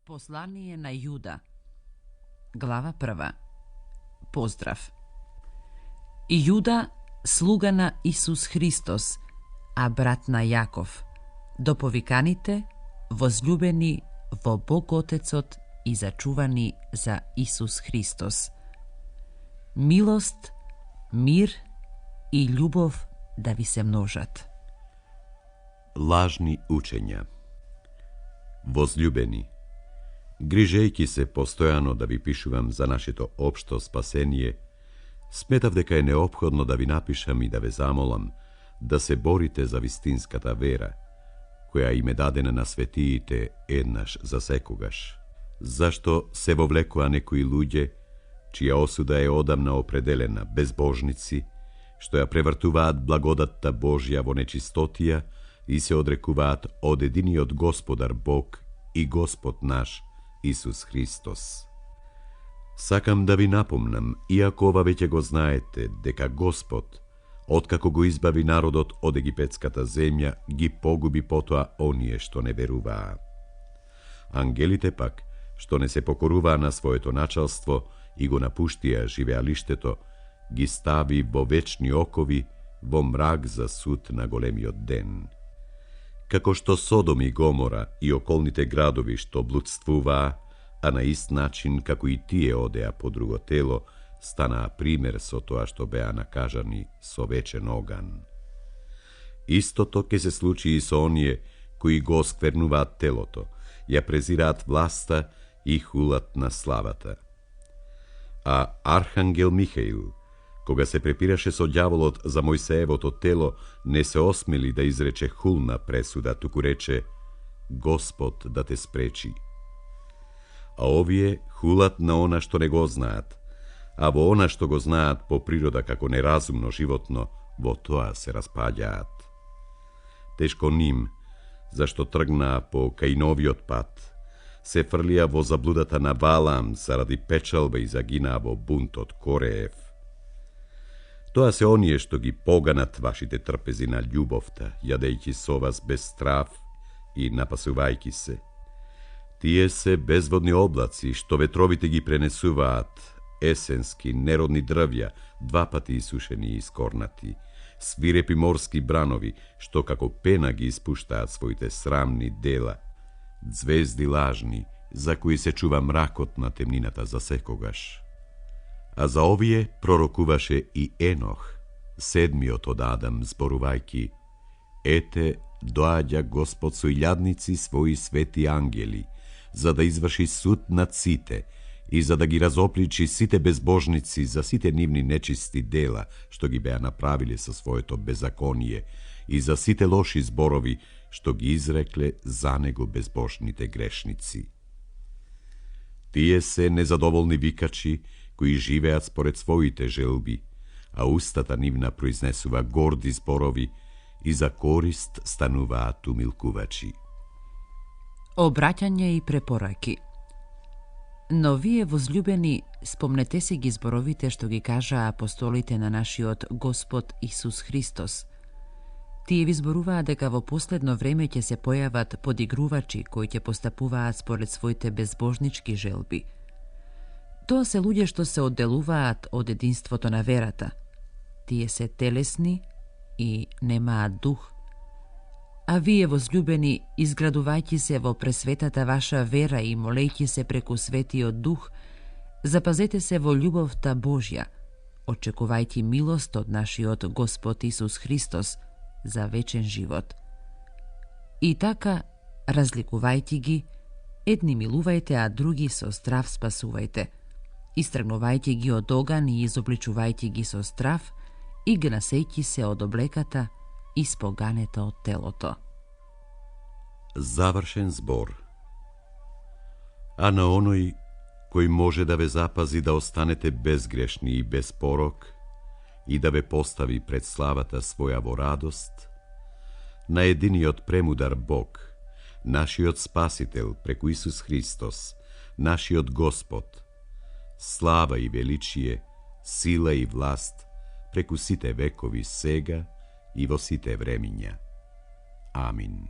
Послание на Јуда. Глава 1. Поздрав. И Јуда, слуга на Исус Христос, а брат на Јаков, до повиканите, возљубени во Бог Отецот и зачувани за Исус Христос. Милост, мир и љубов да ви се множат. Лажни учења. Возљубени, грижејќи се постојано да ви пишувам за нашето општо спасение, сметав дека е неопходно да ви напишам и да ве замолам да се борите за вистинската вера, која им е дадена на светиите еднаш за секогаш. Зашто се вовлекува некои луѓе, чија осуда е одамна определена, безбожници, што ја превртуваат благодатта Божја во нечистотија и се одрекуваат од единиот Господар Бог и Господ наш, Исус Христос. Сакам да ви напомнам, иако ова веќе го знаете, дека Господ, откако го избави народот од египетската земја, ги погуби потоа оние што не веруваа. Ангелите пак, што не се покоруваа на своето началство и го напуштија живеалиштето, ги стави во вечни окови, во мрак за суд на големиот ден. Како што Содом и Гомора и околните градови што блудствуваа, а на ист начин како и тие одеа по друго тело, станаа пример со тоа што беа накажани со вечен оган. Истото ќе се случи и со оние кои го осквернуваат телото, ја презираат власта и хулат на славата. А Архангел Михаил, кога се препираше со ѓаволот за Мојсеевото тело, не се осмели да изрече хулна пресуда, туку рече: Господ да те спречи. А овие хулат на она што не го знаат, а во она што го знаат по природа како неразумно животно, во тоа се распаѓаат. Тешко ним, зашто тргнаа по Каиновиот пат, се фрлија во заблудата на Валам заради печалба и загинаа во бунтот Кореев. Тоа се оние што ги поганат вашите трпези на љубовта, јадејќи со вас без страв и напасувајќи се. Тие се безводни облаци што ветровите ги пренесуваат, есенски, неродни дрвја, два пати исушени и искорнати, свирепи морски бранови, што како пена ги испуштаат своите срамни дела, звезди лажни, за кои се чува мракот на темнината за секогаш. А за овие пророкуваше и Енох, седмиот од Адам, зборувајќи: Ете, доаѓа Господ со илјадници своји свети ангели, за да изврши суд над сите и за да ги разопличи сите безбожници за сите нивни нечисти дела, што ги беа направиле со своето беззаконие, и за сите лоши зборови, што ги изрекле за него безбожните грешници. Тие се незадоволни викачи, кои живеат според своите желби, а устата нивна произнесува горди зборови и за корист стануваат умилкувачи. Обраќање и препораки. Но вие, возљубени, спомнете си ги зборовите што ги кажаа апостолите на нашиот Господ Исус Христос. Тие ви зборуваа дека во последно време ќе се појават подигрувачи кои ќе постапуваат според своите безбожнички желби. Тоа се луѓе што се одделуваат од единството на верата. Тие се телесни и немаат дух. А вие, возљубени, изградувајќи се во пресветата ваша вера и молејќи се преку Светиот Дух, запазете се во љубовта Божја, очекувајќи милост од нашиот Господ Исус Христос за вечен живот. И така, разликувајќи ги, едни милувајте, а други со страв спасувајте, истргнувајќи ги од оган и изобличувајќи ги со страв и гнасејќи се од облеката испоганета од телото. Завршен збор. А на оној кој може да ве запази да останете безгрешни и без порок и да ве постави пред славата своја во радост, на единиот премудар Бог, нашиот Спасител преку Исус Христос, нашиот Господ, слава и величие, сила и власт преку сите векови сега и во сите времиња. Амин.